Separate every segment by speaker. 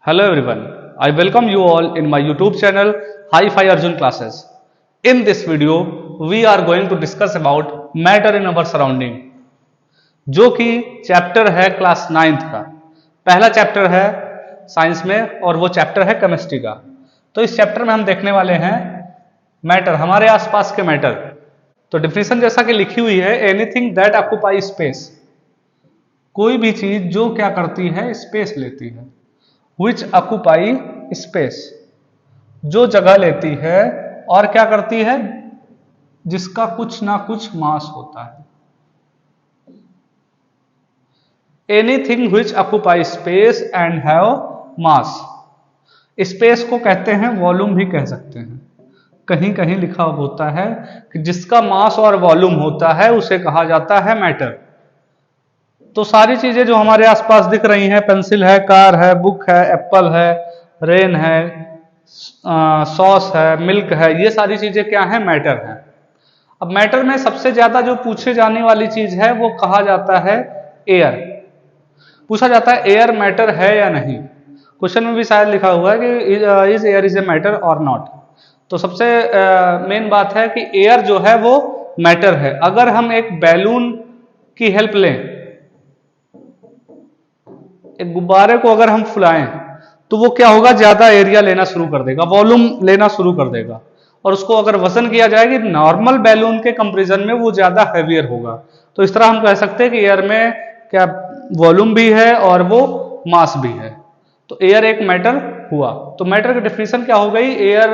Speaker 1: Hello everyone, I welcome you all in my YouTube channel Hi-Fi Arjun Classes. In this video, we are going to discuss about matter in our surrounding, जो कि chapter है class 9th का। पहला chapter है science में और वो chapter है केमिस्ट्री का। तो इस चैप्टर में हम देखने वाले हैं मैटर, हमारे आसपास के मैटर। तो डिफिनेशन जैसा कि लिखी हुई है, एनीथिंग दैट ऑक्यूपाई स्पेस, कोई भी चीज जो क्या करती है, स्पेस लेती है। विच ऑक्यूपाई स्पेस, जो जगह लेती है और क्या करती है, जिसका कुछ ना कुछ मास होता है। Anything which occupy space and have mass, space को कहते हैं वॉल्यूम भी कह सकते हैं। कहीं कहीं लिखा होता है कि जिसका मास और वॉल्यूम होता है उसे कहा जाता है मैटर। तो सारी चीजें जो हमारे आसपास दिख रही हैं, पेंसिल है, कार है, बुक है, एप्पल है, रेन है, सॉस है, मिल्क है, ये सारी चीजें क्या है, मैटर है। अब मैटर में सबसे ज्यादा जो पूछे जाने वाली चीज है वो कहा जाता है एयर। पूछा जाता है एयर मैटर है या नहीं। क्वेश्चन में भी शायद लिखा हुआ है कि is air is a matter और नॉट। तो सबसे मेन बात है कि एयर जो है वो मैटर है। अगर हम एक बैलून की हेल्प लें, एक गुब्बारे को अगर हम फुलाएं तो वो क्या होगा, ज्यादा एरिया लेना शुरू कर देगा, वॉल्यूम लेना शुरू कर देगा। और उसको अगर वजन किया जाएगी नॉर्मल बैलून के कंपैरिजन में वो ज्यादा हैवियर होगा। तो इस तरह हम कह सकते हैं कि एयर में क्या वॉल्यूम भी है और वो मास भी है। तो एयर एक मैटर हुआ। तो मैटर की डेफिनेशन क्या हो गई, एयर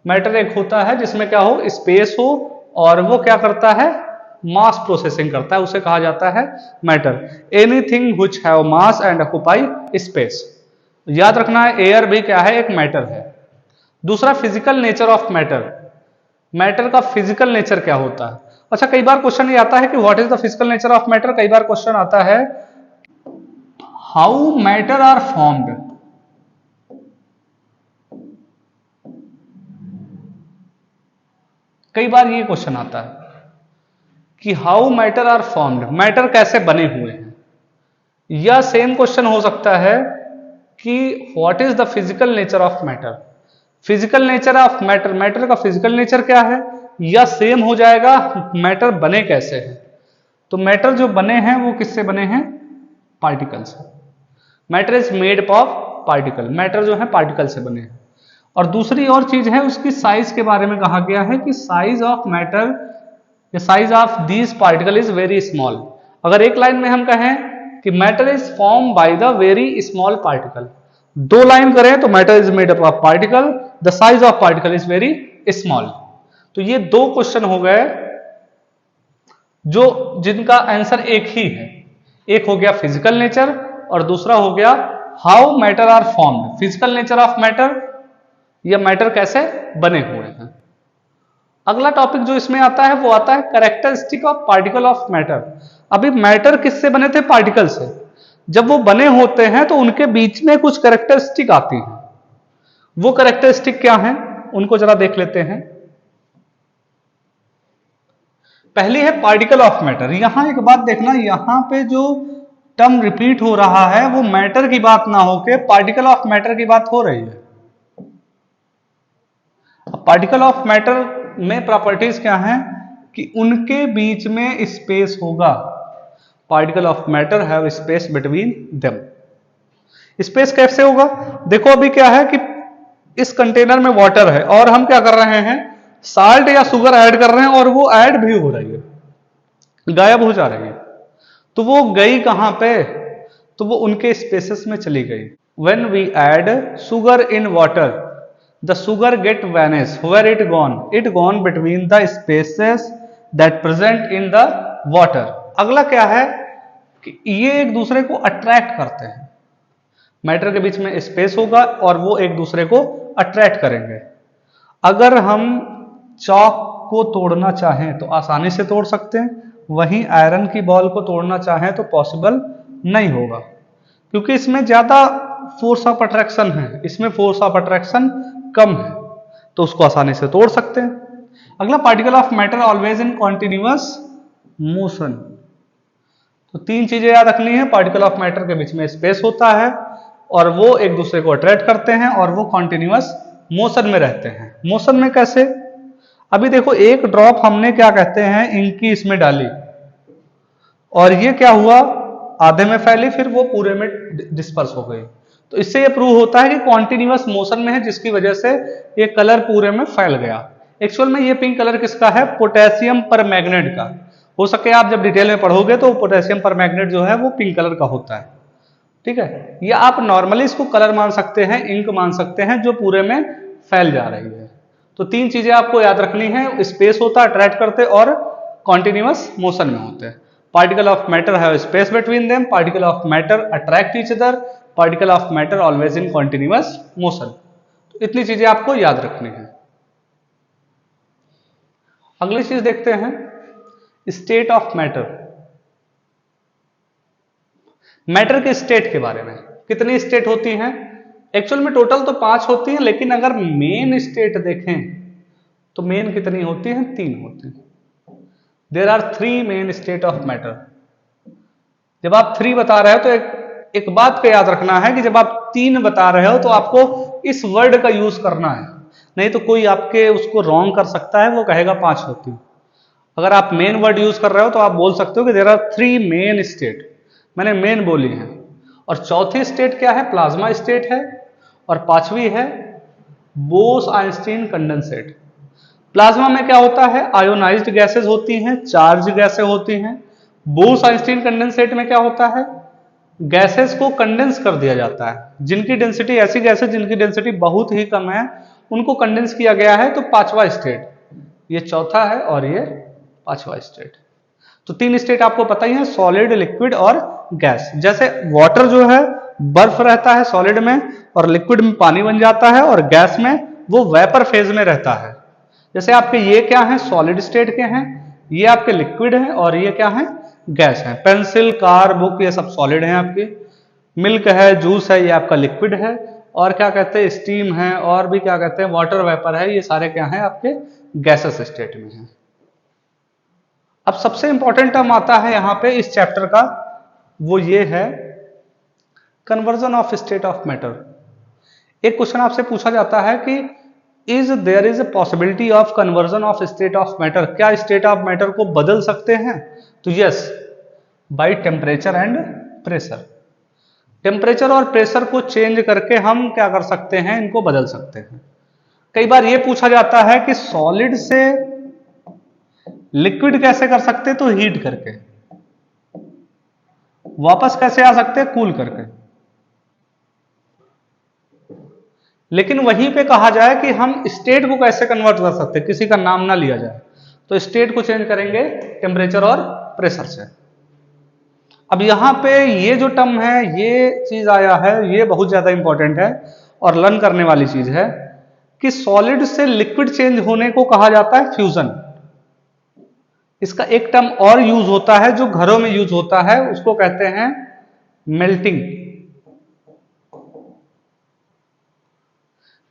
Speaker 1: मैटर एक होता है जिसमें क्या हो, स्पेस हो और वो क्या करता है, मास प्रोसेसिंग करता है, उसे कहा जाता है matter. Anything which have mass and occupy space. याद रखना है एयर भी क्या है, एक मैटर है। दूसरा, physical nature of matter. Matter का फिजिकल नेचर क्या होता है। अच्छा, कई बार क्वेश्चन ये आता है कि what is the physical nature of matter. कई बार क्वेश्चन आता है हाउ मैटर आर फॉर्म्ड। कई बार ये क्वेश्चन आता है कि how matter are formed, matter कैसे बने हुए हैं। या सेम क्वेश्चन हो सकता है कि what is the physical nature of matter. Physical nature of matter, matter का फिजिकल नेचर क्या है। या सेम हो जाएगा मैटर बने कैसे हैं। तो मैटर जो बने हैं वो किससे बने हैं, पार्टिकल से। Matter is made of particle, matter जो है पार्टिकल से बने हैं। और दूसरी और चीज है उसकी साइज के बारे में कहा गया है कि size of matter, the size of these particle is very small। अगर एक लाइन में हम कहें कि matter is form by the very small particle, दो लाइन करें तो matter is made up of particle, the size of particle is very small. तो ये दो क्वेश्चन हो गए जो जिनका आंसर एक ही है। एक हो गया फिजिकल नेचर और दूसरा हो गया how matter are formed. Physical nature of matter, या मैटर कैसे बने हुए हैं। अगला टॉपिक जो इसमें आता है वो आता है characteristic of particle of matter. अभी मैटर किससे बने थे, पार्टिकल से। जब वो बने होते हैं तो उनके बीच में कुछ कैरेक्टरिस्टिक आती है। वो कैरेक्टरिस्टिक क्या है, उनको जरा देख लेते हैं। पहली है पार्टिकल ऑफ मैटर। यहां एक बात देखना, यहां पे जो टर्म रिपीट हो रहा है वो मैटर की बात ना होके पार्टिकल ऑफ मैटर की बात हो रही है। पार्टिकल ऑफ मैटर में प्रॉपर्टीज क्या हैं कि उनके बीच में स्पेस होगा। Particle of matter have space between them. Space कैसे होगा, देखो अभी क्या है कि इस कंटेनर में वाटर है और हम क्या कर रहे हैं, साल्ट या शुगर ऐड कर रहे हैं और वो ऐड भी हो रही है, गायब हो जा रही है। तो वो गई कहां पे, तो वो उनके स्पेसेस में चली गई। When we add sugar in water, the sugar get vanish, where it gone between the spaces that present in the water। अगला क्या है कि ये एक दूसरे को अट्रैक्ट करते हैं। मैटर के बीच में स्पेस होगा और वो एक दूसरे को अट्रैक्ट करेंगे। अगर हम चॉक को तोड़ना चाहें तो आसानी से तोड़ सकते हैं, वहीं आयरन की बॉल को तोड़ना चाहें तो पॉसिबल नहीं होगा, क्योंकि इसमें ज्यादा फोर्स ऑफ अट्रैक्शन है, इसमें फोर्स ऑफ अट्रैक्शन कम है, तो उसको आसानी से तोड़ सकते हैं। अगला, particle of matter always in continuous motion. तो तीन चीजें याद रखनी है, पार्टिकल ऑफ मैटर के बीच में स्पेस होता है, और वो एक दूसरे को अट्रैक्ट करते हैं और वो कॉन्टिन्यूअस मोशन में रहते हैं। मोशन में कैसे? अभी देखो एक ड्रॉप हमने क्या कहते हैं इंक की इसमें डाली और ये क्या हुआ, आधे में फैली, फिर वो पूरे में डिस्पर्स हो गई। तो इससे ये प्रूव होता है कि कॉन्टिन्यूअस मोशन में है, जिसकी वजह से ये कलर पूरे में फैल गया। एक्चुअल में ये पिंक कलर किसका है? पोटेशियम परमैंगनेट का। हो सके आप जब डिटेल में पढ़ोगे तो पोटेशियम परमैंगनेट जो है वो पिंक कलर का होता है। ठीक है, या आप नॉर्मली इसको कलर मान सकते हैं, इंक मान सकते हैं, जो पूरे में फैल जा रही है। तो तीन चीजें आपको याद रखनी है, स्पेस होता है अट्रैक्ट करते और कॉन्टिन्यूअस मोशन में होते हैं। Particle of matter have space between them, particle of matter attract each other, particle of matter always in continuous motion. तो इतनी चीजें आपको याद रखनी है। अगली चीज देखते हैं, स्टेट ऑफ मैटर। मैटर के स्टेट के बारे में। कितनी स्टेट होती हैं? एक्चुअल में टोटल तो 5 होती हैं, लेकिन अगर मेन स्टेट देखें तो मेन कितनी होती हैं? 3 होती हैं। There are 3 main state of matter. जब आप 3 बता रहे हो तो एक बात को याद रखना है कि जब आप 3 बता रहे हो तो आपको इस वर्ड का यूज करना है, नहीं तो कोई आपके उसको रॉन्ग कर सकता है, वो कहेगा 5 होती। अगर आप मेन वर्ड यूज कर रहे हो तो आप बोल सकते हो कि देयर आर 3 मेन स्टेट। मैंने मेन बोली है। और चौथी स्टेट क्या है? प्लाज्मा स्टेट है। और पांचवी है बोस-आइंस्टीन कंडेंसेट। प्लाज्मा में क्या होता है? आयोनाइज्ड गैसेज होती हैं, चार्ज गैसें होती हैं। बोस-आइंस्टीन कंडेंसेट में क्या होता है? गैसेस को कंडेंस कर दिया जाता है। जिनकी डेंसिटी, ऐसी गैसेज जिनकी डेंसिटी बहुत ही कम है, उनको कंडेंस किया गया है। तो पांचवा स्टेट, ये चौथा है और ये पांचवा स्टेट। तो 3 स्टेट आपको पता ही है, सॉलिड, लिक्विड और गैस। जैसे वाटर जो है बर्फ रहता है सॉलिड में, और लिक्विड में पानी बन जाता है, और गैस में वो वेपर फेज में रहता है। जैसे आपके ये क्या है? सॉलिड स्टेट के हैं, ये आपके लिक्विड है, और ये क्या है? गैस है। पेंसिल, कार, बुक, ये सब सॉलिड है आपके। मिल्क है, जूस है, ये आपका लिक्विड है। और क्या कहते हैं? स्टीम है, और भी क्या कहते हैं? वाटर वेपर है। ये सारे क्या है? आपके गैसेस स्टेट में है। अब सबसे इंपॉर्टेंट टर्म आता है यहां पे इस चैप्टर का, वो ये है conversion of state of matter. एक क्वेश्चन आपसे पूछा जाता है कि is there is a possibility of conversion of state of matter? क्या स्टेट ऑफ मैटर को बदल सकते हैं? तो yes, by temperature and pressure. Temperature और प्रेशर को चेंज करके हम क्या कर सकते हैं? इनको बदल सकते हैं। कई बार यह पूछा जाता है कि सॉलिड से लिक्विड कैसे कर सकते? तो हीट करके। वापस कैसे आ सकते? कूल करके। लेकिन वहीं पे कहा जाए कि हम स्टेट को कैसे कन्वर्ट कर सकते, किसी का नाम ना लिया जाए, तो स्टेट को चेंज करेंगे टेम्परेचर और प्रेशर से। अब यहां पे ये जो टर्म है, ये चीज आया है, ये बहुत ज्यादा इंपॉर्टेंट है और लर्न करने वाली चीज है कि सॉलिड से लिक्विड चेंज होने को कहा जाता है फ्यूजन। इसका एक टर्म और यूज होता है जो घरों में यूज होता है, उसको कहते हैं मेल्टिंग।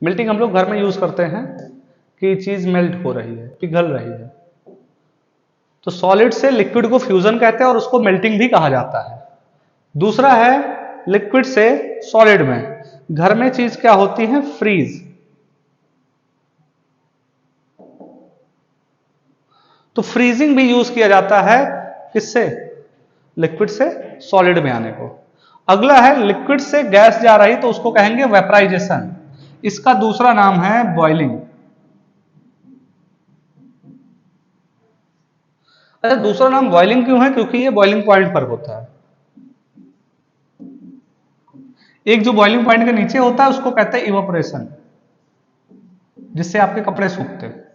Speaker 1: मेल्टिंग हम लोग घर में यूज करते हैं कि चीज मेल्ट हो रही है, पिघल रही है। तो सॉलिड से लिक्विड को फ्यूजन कहते हैं और उसको मेल्टिंग भी कहा जाता है। दूसरा है लिक्विड से सॉलिड में। घर में चीज क्या होती है? फ्रीज। तो फ्रीजिंग भी यूज किया जाता है किससे? लिक्विड से सॉलिड में आने को। अगला है लिक्विड से गैस जा रही तो उसको कहेंगे वेपराइजेशन। इसका दूसरा नाम है बॉइलिंग। अच्छा, दूसरा नाम बॉइलिंग क्यों है? क्योंकि ये बॉइलिंग पॉइंट पर होता है। एक जो बॉइलिंग पॉइंट के नीचे होता है उसको कहते हैं इवापोरेशन, जिससे आपके कपड़े सूखते हैं।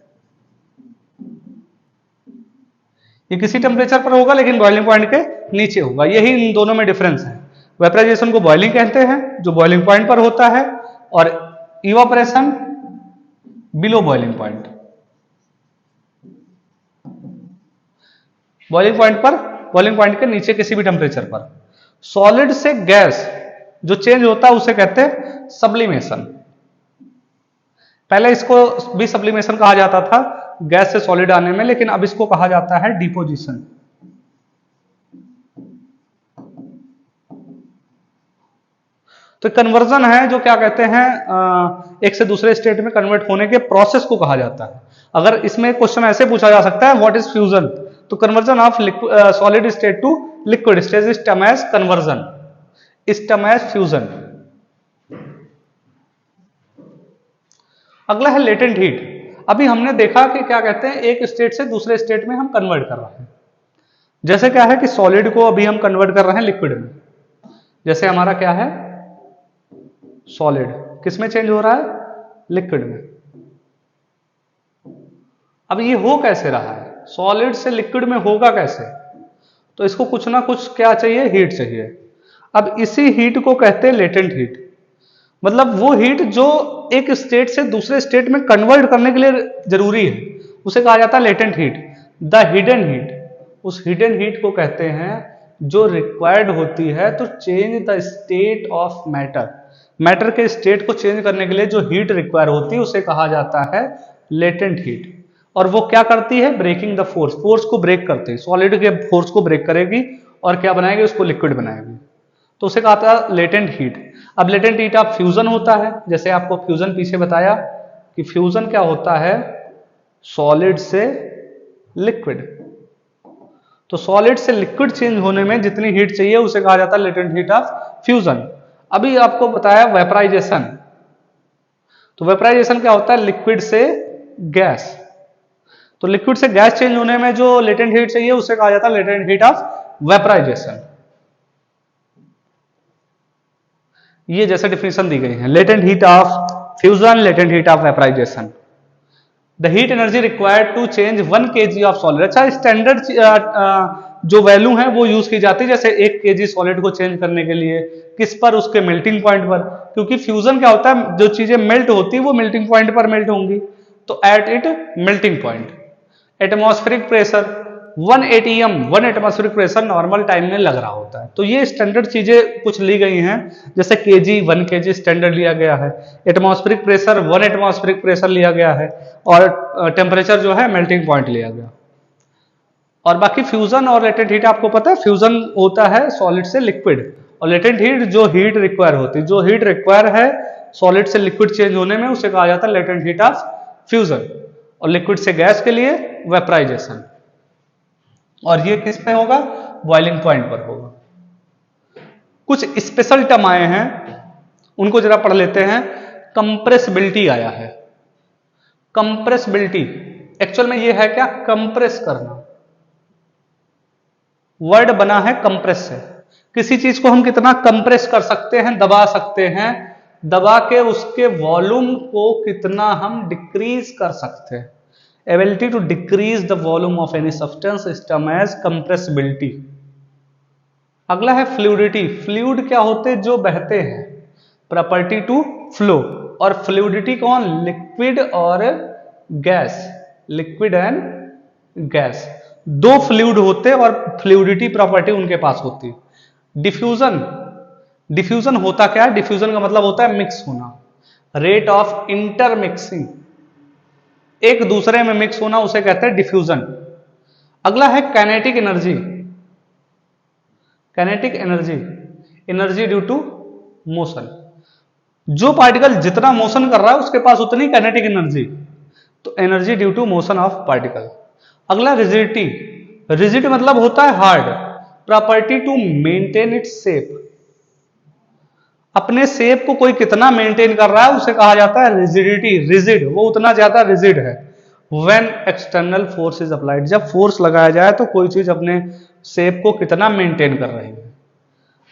Speaker 1: ये किसी टेम्परेचर पर होगा लेकिन बॉइलिंग पॉइंट के नीचे होगा। यही इन दोनों में डिफरेंस है। वेपराइजेशन को बॉइलिंग कहते हैं जो बॉइलिंग पॉइंट पर होता है, और evaporation below boiling point. Boiling point पर, बॉइलिंग पॉइंट के नीचे किसी भी टेम्परेचर पर। सॉलिड से गैस जो चेंज होता है उसे कहते हैं सब्लिमेशन। पहले इसको भी सब्लिमेशन कहा जाता था गैस से सॉलिड आने में, लेकिन अब इसको कहा जाता है डिपोजिशन। तो कन्वर्जन है जो क्या कहते हैं एक से दूसरे स्टेट में कन्वर्ट होने के प्रोसेस को कहा जाता है। अगर इसमें क्वेश्चन ऐसे पूछा जा सकता है व्हाट इज फ्यूजन, तो conversion of solid state to liquid state is term as conversion, is term as fusion. अगला है लेटेंट हीट। अभी हमने देखा कि क्या कहते हैं एक स्टेट से दूसरे स्टेट में हम कन्वर्ट कर रहे हैं। जैसे क्या है कि सॉलिड को अभी हम कन्वर्ट कर रहे हैं लिक्विड में, जैसे हमारा क्या है सॉलिड किस में चेंज हो रहा है, लिक्विड में। अब ये हो कैसे रहा है, सॉलिड से लिक्विड में होगा कैसे, तो इसको कुछ ना कुछ क्या चाहिए, हीट चाहिए। अब इसी हीट को कहते हैं लेटेंट हीट, मतलब वो हीट जो एक स्टेट से दूसरे स्टेट में कन्वर्ट करने के लिए जरूरी है, उसे कहा जाता है latent heat. The hidden heat, उस हिडन हीट को कहते हैं जो रिक्वायर्ड होती है तो change the state of matter, matter के स्टेट को चेंज करने के लिए जो हीट रिक्वायर होती है उसे कहा जाता है लेटेंट हीट। और वो क्या करती है, ब्रेकिंग द फोर्स, फोर्स को ब्रेक करती है, सॉलिड के फोर्स को ब्रेक करेगी और क्या बनाएगी, उसको लिक्विड बनाएगी, तो उसे कहा था लेटेंट हीट। अब लेटेंट हीट ऑफ फ्यूजन होता है, जैसे आपको फ्यूजन पीछे बताया कि फ्यूजन क्या होता है, सॉलिड से लिक्विड, तो सॉलिड से लिक्विड चेंज होने में जितनी हीट चाहिए उसे कहा जाता है लेटेंट हीट ऑफ फ्यूजन। अभी आपको बताया वेपराइजेशन, तो वेपराइजेशन क्या होता है, लिक्विड से गैस, तो लिक्विड से गैस चेंज होने में जो लेटेंट हीट चाहिए उसे कहा जाता है लेटेंट हीट ऑफ वेपराइजेशन। ये जैसे डिफिनेशन दी गई है, latent heat of fusion, latent heat of vaporisation. The heat energy required to change 1 kg of solid. अच्छा, स्टैंडर्ड जो वैल्यू है वो यूज की जाती है, जैसे 1 kg सॉलिड को चेंज करने के लिए किस पर, उसके मेल्टिंग पॉइंट पर, क्योंकि फ्यूजन क्या होता है, जो चीजें मेल्ट होती है वो मेल्टिंग पॉइंट पर मेल्ट होंगी, तो at it melting point. Atmospheric pressure 1 atm, 1 atmospheric pressure normal time में लग रहा होता है। तो ये स्टैंडर्ड चीजें कुछ ली गई हैं, जैसे केजी 1 kg स्टैंडर्ड लिया गया है, एटमॉस्फेरिक प्रेशर 1 एटमॉस्फेरिक प्रेशर लिया गया है, और टेम्परेचर जो है मेल्टिंग पॉइंट लिया गया। और बाकी फ्यूजन और लेटेंट हीट आपको पता है, फ्यूजन होता है सॉलिड से लिक्विड, और लेटेंट हीट जो हीट रिक्वायर होती है, जो हीट रिक्वायर है सॉलिड से लिक्विड चेंज होने में उसे कहा जाता है लेटेंट हीट ऑफ फ्यूजन। और लिक्विड से गैस के लिए वेपराइजेशन, और ये किस पे होगा, बॉइलिंग पॉइंट पर होगा। कुछ स्पेशल टर्म आए हैं उनको जरा पढ़ लेते हैं। कंप्रेसिबिलिटी आया है, कंप्रेसिबिलिटी एक्चुअल में ये है क्या, कंप्रेस करना, वर्ड बना है कंप्रेस से। किसी चीज को हम कितना कंप्रेस कर सकते हैं, दबा सकते हैं, दबा के उसके वॉल्यूम को कितना हम डिक्रीज कर सकते हैं। Ability to decrease the volume of any substance is term as compressibility. अगला है फ्लूइडिटी। फ्लूइड क्या होते हैं, जो बहते हैं, प्रॉपर्टी टू फ्लो। और फ्लूइडिटी कौन, लिक्विड और गैस, लिक्विड एंड गैस, दो फ्लूइड होते हैं और फ्लूइडिटी प्रॉपर्टी उनके पास होती है। डिफ्यूजन, डिफ्यूजन होता क्या है, डिफ्यूजन का मतलब होता है मिक्स होना, रेट ऑफ इंटरमिक्सिंग, एक दूसरे में मिक्स होना, उसे कहते हैं डिफ्यूजन। अगला है kinetic energy. Kinetic energy, energy due to motion, जो पार्टिकल जितना मोशन कर रहा है उसके पास उतनी काइनेटिक एनर्जी, तो energy due to motion of particle. अगला रिजिडिटी, रिजिड मतलब होता है hard, property to maintain its shape, अपने शेप को कोई कितना मेंटेन कर रहा है उसे कहा जाता है रिजिडिटी, रिजिड, वो उतना ज्यादा रिजिड है। When external force is applied, जब फोर्स लगाया जाए तो कोई चीज अपने शेप को कितना मेंटेन कर रही है।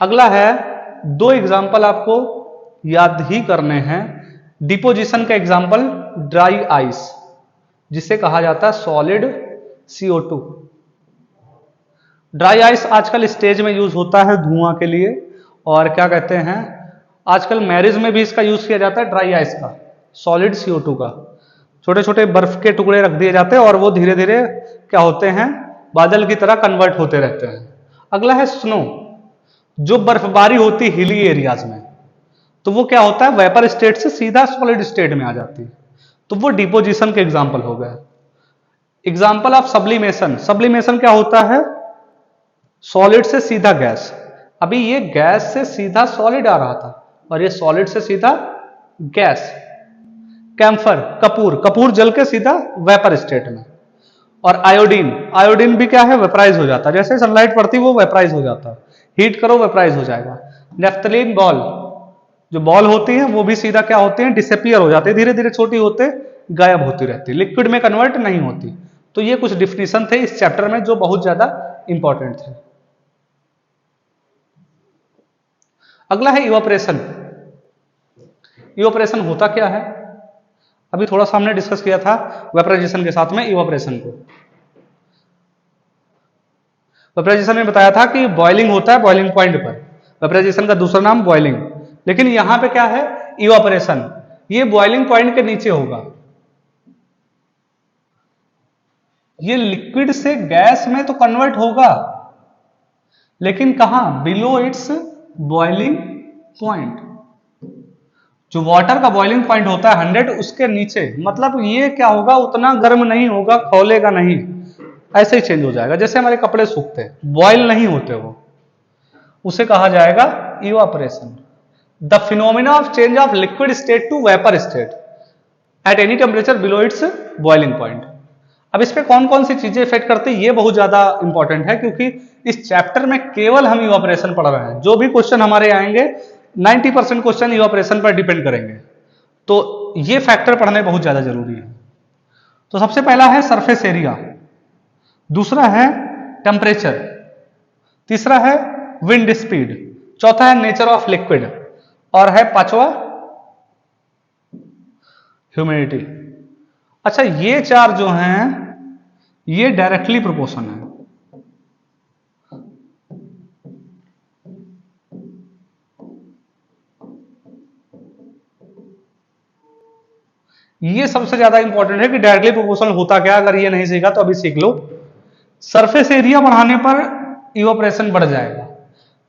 Speaker 1: अगला है, दो एग्जांपल आपको याद ही करने हैं। डिपोजिशन का एग्जांपल ड्राई आइस, जिसे कहा जाता है सॉलिड CO2। ड्राई आइस आजकल स्टेज में यूज होता है धुआं के लिए, और क्या कहते हैं आजकल मैरिज में भी इसका यूज किया जाता है, ड्राई आइस का, सॉलिड CO2 का। छोटे छोटे बर्फ के टुकड़े रख दिए जाते हैं और वो धीरे धीरे क्या होते हैं, बादल की तरह कन्वर्ट होते रहते हैं। अगला है स्नो, जो बर्फबारी होती है हिली एरियाज में, तो वो क्या होता है, वेपर स्टेट से सीधा सॉलिड स्टेट में आ जाती है, तो वो डिपोजिशन के एग्जाम्पल हो गए। एग्जाम्पल ऑफ सब्लिमेशन, सब्लिमेशन क्या होता है, सॉलिड से सीधा गैस, अभी ये गैस से सीधा सॉलिड आ रहा था और ये सॉलिड से सीधा गैस। कैम्फर, कपूर, कपूर जल के सीधा वेपर स्टेट में। और आयोडीन, आयोडीन भी क्या है, वेपराइज हो जाता है, जैसे सनलाइट पड़ती है वो वेपराइज हो जाता है, हीट करो वेपराइज हो जाएगा। नेफ्थलीन बॉल, जो बॉल होती है वो भी सीधा क्या होती है, डिसअपियर हो जाती है, धीरे धीरे छोटी होते गायब होती रहती है, लिक्विड में कन्वर्ट नहीं होती। तो ये कुछ डिफिनीशन थे इस चैप्टर में जो बहुत ज्यादा इंपॉर्टेंट थे। अगला है इवापोरेशन। इवापोरेशन होता क्या है, अभी थोड़ा सा हमने डिस्कस किया था वेपराइजेशन के साथ में इवापोरेशन को। वेपराइजेशन में बताया था कि बॉइलिंग होता है बॉइलिंग पॉइंट पर, वेपराइजेशन का दूसरा नाम बॉइलिंग। लेकिन यहां पे क्या है, इवापोरेशन, ये बॉइलिंग पॉइंट के नीचे होगा। ये लिक्विड से गैस में तो कन्वर्ट होगा, लेकिन कहां, बिलो इट्स बॉइलिंग पॉइंट। जो वाटर का बॉइलिंग पॉइंट होता है 100, उसके नीचे, मतलब ये क्या होगा, उतना गर्म नहीं होगा, खौलेगा नहीं, ऐसे ही चेंज हो जाएगा। जैसे हमारे कपड़े सूखते हैं, बॉयल नहीं होते वो, उसे कहा जाएगा evaporation. The phenomena of change of liquid state to vapour state at any temperature below its boiling point. अब इस पे कौन कौन सी चीजें इफेक्ट करती है, ये बहुत ज्यादा इंपॉर्टेंट है, क्योंकि इस चैप्टर में केवल हम इवापोरेशन पढ़ रहे हैं। जो भी क्वेश्चन हमारे आएंगे 90% क्वेश्चन इवापोरेशन पर डिपेंड करेंगे, तो ये फैक्टर पढ़ने बहुत ज्यादा जरूरी है। तो सबसे पहला है सरफेस एरिया, दूसरा है टेम्परेचर, तीसरा है विंड स्पीड, चौथा है नेचर ऑफ लिक्विड, और है पांचवा ह्यूमिडिटी। अच्छा, ये चार जो हैं ये डायरेक्टली प्रोपोर्शन है। ये सबसे ज्यादा इंपॉर्टेंट है कि डायरेक्टली प्रोपोर्शनल होता क्या, अगर ये नहीं सीखा तो अभी सीख लो। सरफेस एरिया बढ़ाने पर इवापोरेशन बढ़ जाएगा,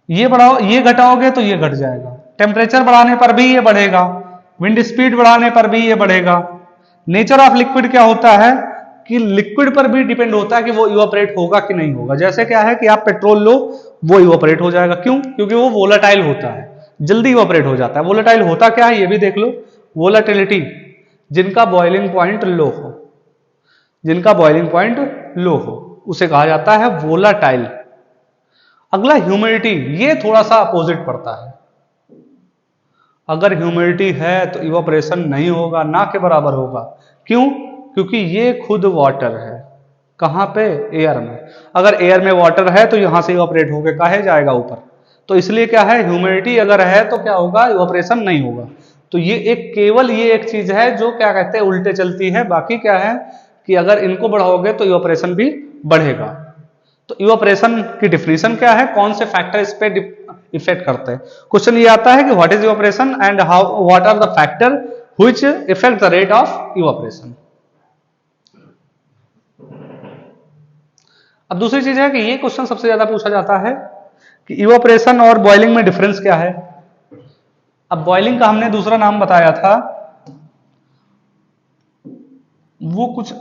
Speaker 1: ये बढ़ाओ, ये घटाओगे तो ये घट जाएगा। टेम्परेचर बढ़ाने पर भी ये बढ़ेगा, विंड स्पीड बढ़ाने पर भी ये बढ़ेगा। नेचर ऑफ लिक्विड क्या होता है कि लिक्विड पर भी डिपेंड होता है कि वो इवापोरेट होगा कि नहीं होगा। जैसे क्या है कि आप पेट्रोल लो, वो इवापोरेट हो जाएगा, क्यों, क्योंकि वो वोलेटाइल होता है, जल्दी इवापोरेट हो जाता है। वोलेटाइल होता क्या है ये भी देख लो, वोलेटिलिटी, जिनका बॉइलिंग पॉइंट लो हो, जिनका बॉइलिंग पॉइंट लो हो उसे कहा जाता है वोलेटाइल। अगला ह्यूमिडिटी, ये थोड़ा सा अपोजिट पड़ता है। अगर ह्यूमिडिटी है तो इवापोरेशन नहीं होगा, ना के बराबर होगा। क्यों, क्योंकि ये खुद वाटर है, कहां पे, एयर में। अगर एयर में वाटर है तो यहां से इवापोरेट होकर काहे जाएगा ऊपर, तो इसलिए क्या है, ह्यूमिडिटी अगर है तो क्या होगा, इवापोरेशन नहीं होगा। तो ये एक, केवल ये एक चीज है जो क्या कहते हैं उल्टे चलती है, बाकी क्या है कि अगर इनको बढ़ाओगे तो इवापोरेशन भी बढ़ेगा। तो इवापोरेशन की डिफिनीशन क्या है, कौन से फैक्टर इस पे इफेक्ट करते हैं। क्वेश्चन ये आता है कि what is evaporation and how, what are the factor which effect the rate of evaporation. अब दूसरी चीज है कि ये क्वेश्चन सबसे ज्यादा पूछा जाता है कि इवापोरेशन और बॉइलिंग में डिफरेंस क्या है। अब बॉइलिंग का हमने दूसरा नाम बताया था, वो कुछ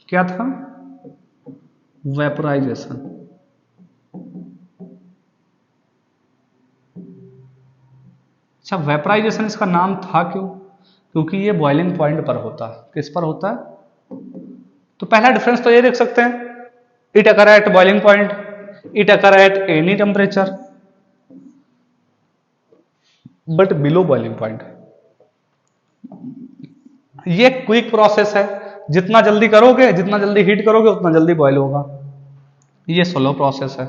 Speaker 1: क्या था, वेपराइजेशन। अच्छा, वेपराइजेशन इसका नाम था क्यों, क्योंकि ये बॉइलिंग पॉइंट पर होता है। किस पर होता है, तो पहला डिफरेंस तो ये देख सकते हैं, it occur at boiling point, it occur at any temperature but below boiling point. ये क्विक प्रोसेस है, जितना जल्दी करोगे, जितना जल्दी हीट करोगे उतना जल्दी बॉयल होगा। ये स्लो प्रोसेस है,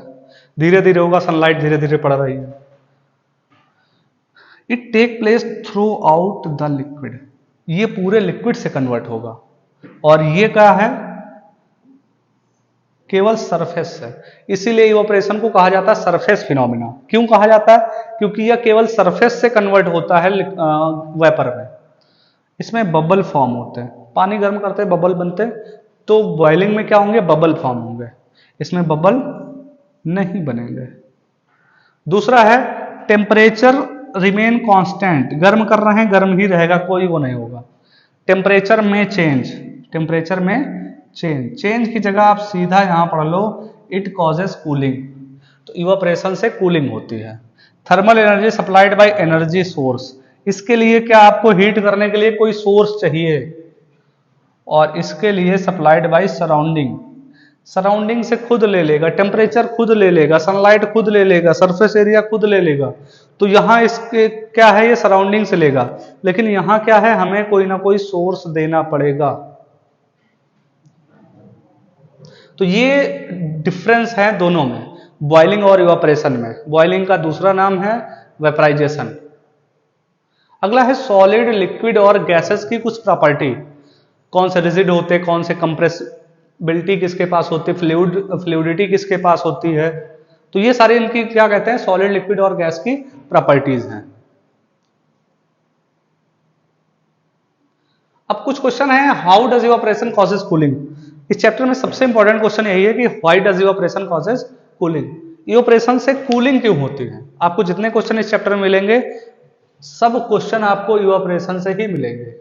Speaker 1: धीरे धीरे होगा, सनलाइट धीरे धीरे पड़ रही है। It take place throughout the liquid, ये पूरे लिक्विड से कन्वर्ट होगा। और ये क्या है, केवल सरफेस है, इसीलिए इवापोरेशन को कहा जाता है सरफेस फिनोमिना। क्यों कहा जाता है, क्योंकि यह केवल सरफेस से कन्वर्ट होता है वेपर में। इसमें बबल फॉर्म होते हैं, पानी गर्म करते हैं बबल बनते हैं, तो बॉइलिंग में क्या होंगे, बबल फॉर्म होंगे, इसमें बबल नहीं बनेंगे। दूसरा है टेम्परेचर रिमेन कांस्टेंट, गर्म कर रहे हैं गर्म ही रहेगा, कोई वो नहीं होगा। टेम्परेचर में चेंज, टेम्परेचर में चेंज, चेंज की जगह आप सीधा यहां पढ़ लो, इट कॉजेस कूलिंग, तो इवापोरेशन से कूलिंग होती है। Thermal energy supplied by energy source. इसके लिए क्या आपको हीट करने के लिए कोई सोर्स चाहिए, और इसके लिए सप्लाइड बाय सराउंडिंग। सराउंडिंग से खुद ले लेगा, टेम्परेचर खुद ले लेगा, सनलाइट खुद ले लेगा, सरफेस एरिया खुद ले लेगा। तो यहां इसके क्या है, ये सराउंडिंग से लेगा, लेकिन यहां क्या है, हमें कोई ना कोई सोर्स देना पड़ेगा। तो ये डिफरेंस है दोनों में, बॉइलिंग और इवापोरेशन में। बॉइलिंग का दूसरा नाम है वेपराइजेशन। अगला है सॉलिड, लिक्विड और गैसेस की कुछ प्रॉपर्टी। कौन से रिजिड होते, कौन से कंप्रेसिबिलिटी किसके पास होती है, फ्लूइडिटी किसके पास होती है। तो ये सारी इनकी क्या कहते हैं, सॉलिड, लिक्विड और गैस की प्रॉपर्टीज हैं। अब कुछ क्वेश्चन है, how does evaporation causes cooling. इस चैप्टर में सबसे इंपॉर्टेंट क्वेश्चन यही है कि why does evaporation causes cooling. Evaporation से कूलिंग क्यों होती है। आपको जितने क्वेश्चन इस चैप्टर में मिलेंगे, सब क्वेश्चन आपको इवापोरेशन से ही मिलेंगे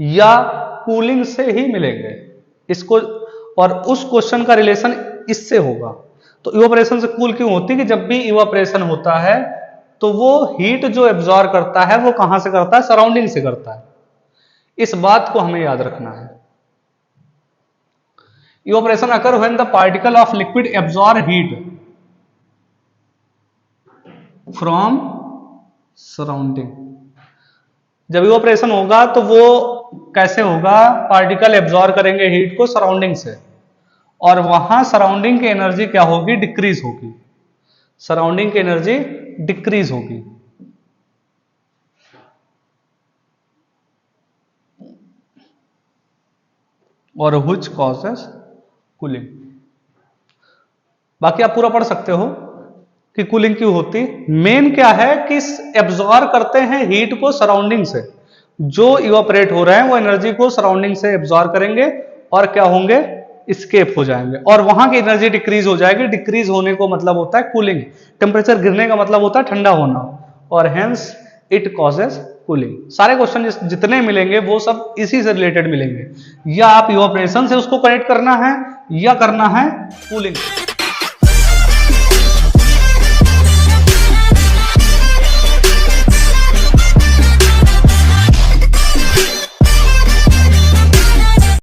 Speaker 1: या कूलिंग से ही मिलेंगे। इसको और उस क्वेश्चन का रिलेशन इससे होगा। तो इवापोरेशन से कूल क्यों होती है कि जब भी इवापोरेशन होता है तो वो हीट जो एब्जॉर्ब करता है वो कहां से करता है, सराउंडिंग से करता है। इस बात को हमें याद रखना है। Evaporation occur when the particle of liquid absorb heat from surrounding. जब इवापोरेशन होगा तो वो कैसे होगा, पार्टिकल एब्जॉर्ब करेंगे हीट को सराउंडिंग से, और वहां सराउंडिंग की एनर्जी क्या होगी, डिक्रीज होगी। सराउंडिंग की एनर्जी डिक्रीज होगी। और व्हिच कॉजेस कूलिंग। बाकी आप पूरा पढ़ सकते हो कि कूलिंग क्यों होती। मेन क्या है कि एब्जॉर्ब करते हैं हीट को सराउंडिंग से। जो इवापोरेट हो रहे हैं वो एनर्जी को सराउंडिंग से एब्जॉर्ब करेंगे और क्या होंगे, स्केप हो जाएंगे, और वहां की एनर्जी डिक्रीज हो जाएगी। डिक्रीज होने को मतलब होता है कूलिंग। टेम्परेचर गिरने का मतलब होता है ठंडा होना, और हेंस इट कॉजेज कूलिंग। सारे क्वेश्चन जितने मिलेंगे वो सब इसी से रिलेटेड मिलेंगे। या आप इवापोरेशन से उसको कनेक्ट करना है या करना है कूलिंग।